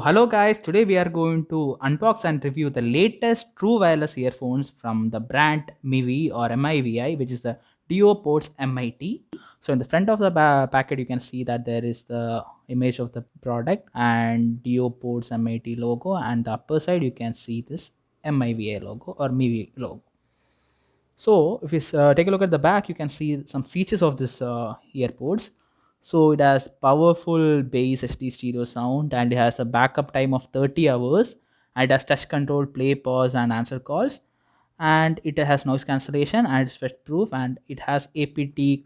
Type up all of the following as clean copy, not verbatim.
Hello guys, today we are going to unbox and review the latest true wireless earphones from the brand MIVI or MIVI, which is the DuoPorts MIT. So in the front of the packet you can see that there is the image of the product and DuoPorts MIT logo, and the upper side you can see this MIVI logo or MIVI logo. So if you take a look at the back, you can see some features of this earpods. So it has powerful bass HD stereo sound, and it has a backup time of 30 hours. And it has touch control, play, pause, and answer calls. And it has noise cancellation, and it's sweat proof, and it has APT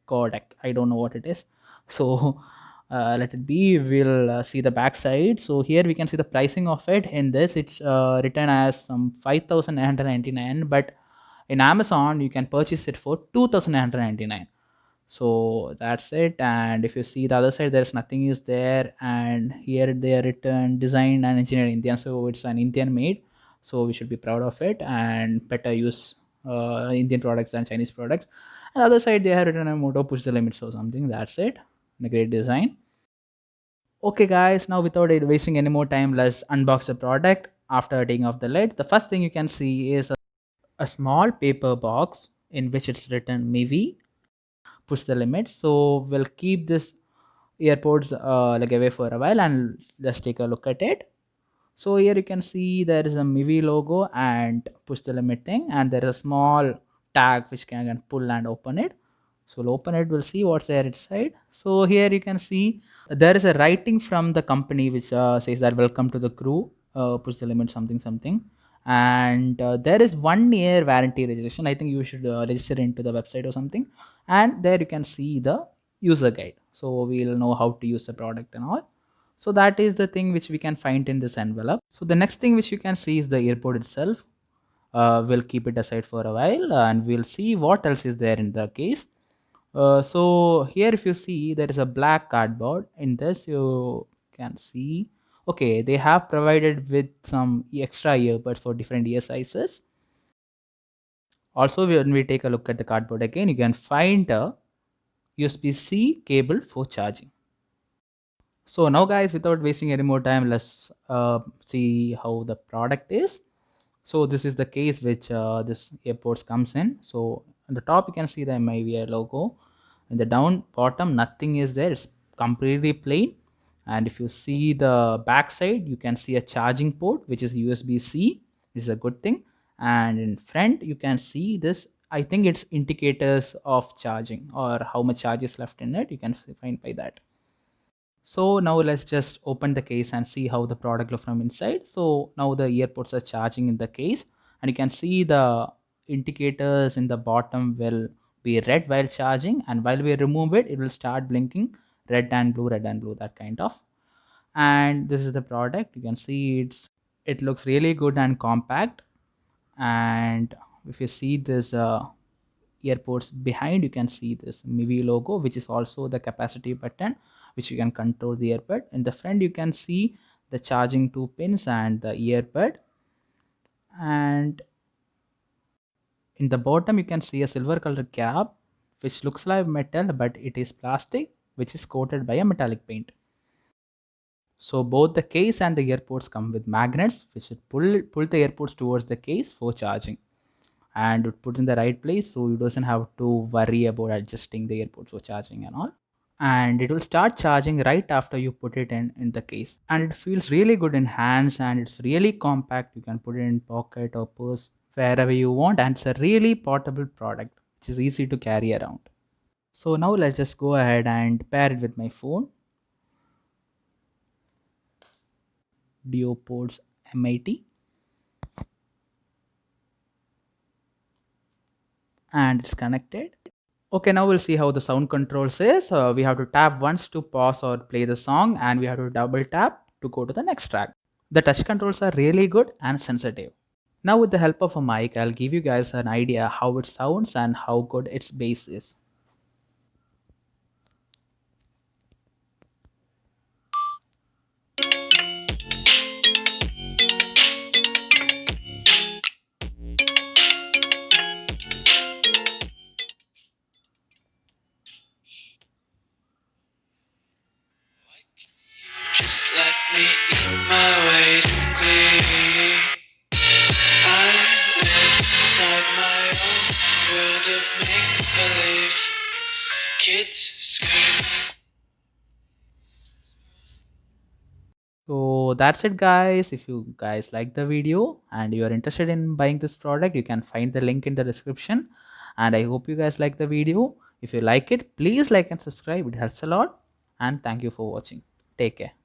codec. I don't know what it is. So let it be. We'll see the back side. So here we can see the pricing of it. In this, it's written as some 5,999, but in Amazon you can purchase it for 2,999. So that's it. And if you see the other side, there's nothing is there, and here they are written design and engineered Indian, so it's an Indian made. So we should be proud of it and better use Indian products than Chinese products. And the other side they have written a motto, push the limits or something. That's it. And a great design. Okay guys, now without wasting any more time, let's unbox the product. After taking off the lid, the first thing you can see is a small paper box in which it's written maybe push the limit. So we'll keep this earpods like away for a while and let's take a look at it. So here you can see there is a MIVI logo and push the limit thing, and there is a small tag which can pull and open it. So we'll open it, we'll see what's there inside. So here you can see there is a writing from the company which says that welcome to the crew, push the limit something something. And there is 1 year warranty registration. I think you should register into the website or something. And there you can see the user guide. So we'll know how to use the product and all. So that is the thing which we can find in this envelope. So the next thing which you can see is the earpod itself. We'll keep it aside for a while and we'll see what else is there in the case. So here if you see there is a black cardboard. In this you can see, okay, they have provided with some extra earbuds for different ear sizes. Also when we take a look at the cardboard again, you can find a USB-C cable for charging. So now guys, without wasting any more time, let's see how the product is. So this is the case which this airports comes in. So on the top you can see the MIVI logo. In the down bottom nothing is there, it's completely plain. And if you see the back side, you can see a charging port which is USB-C. This is a good thing. And in front you can see this, I think it's indicators of charging or how much charge is left in it. You can find by that. So now let's just open the case and see how the product looks from inside. So now the earpods are charging in the case, and you can see the indicators in the bottom will be red while charging, and while we remove it, it will start blinking red and blue, that kind of. And this is the product. You can see it looks really good and compact. And if you see this earports behind, you can see this MIVI logo, which is also the capacity button which you can control the earbud. In the front you can see the charging 2 pins and the earbud, and in the bottom you can see a silver color cap which looks like metal but it is plastic which is coated by a metallic paint. So both the case and the earpods come with magnets which would pull the earpods towards the case for charging, and would put in the right place so you doesn't have to worry about adjusting the earpods for charging and all. And it will start charging right after you put it in the case, and it feels really good in hands and it's really compact. You can put it in pocket or purse wherever you want, and it's a really portable product which is easy to carry around. So now let's just go ahead and pair it with my phone. DuoPorts MIT, and it's connected. Okay, now we'll see how the sound controls is. We have to tap once to pause or play the song, and we have to double tap to go to the next track. The touch controls are really good and sensitive. Now with the help of a mic, I'll give you guys an idea how it sounds and how good its bass is. Just let me in. Kids scream. So that's it, guys. If you guys like the video and you are interested in buying this product, you can find the link in the description. And I hope you guys like the video. If you like it, please like and subscribe. It helps a lot. And thank you for watching. Take care.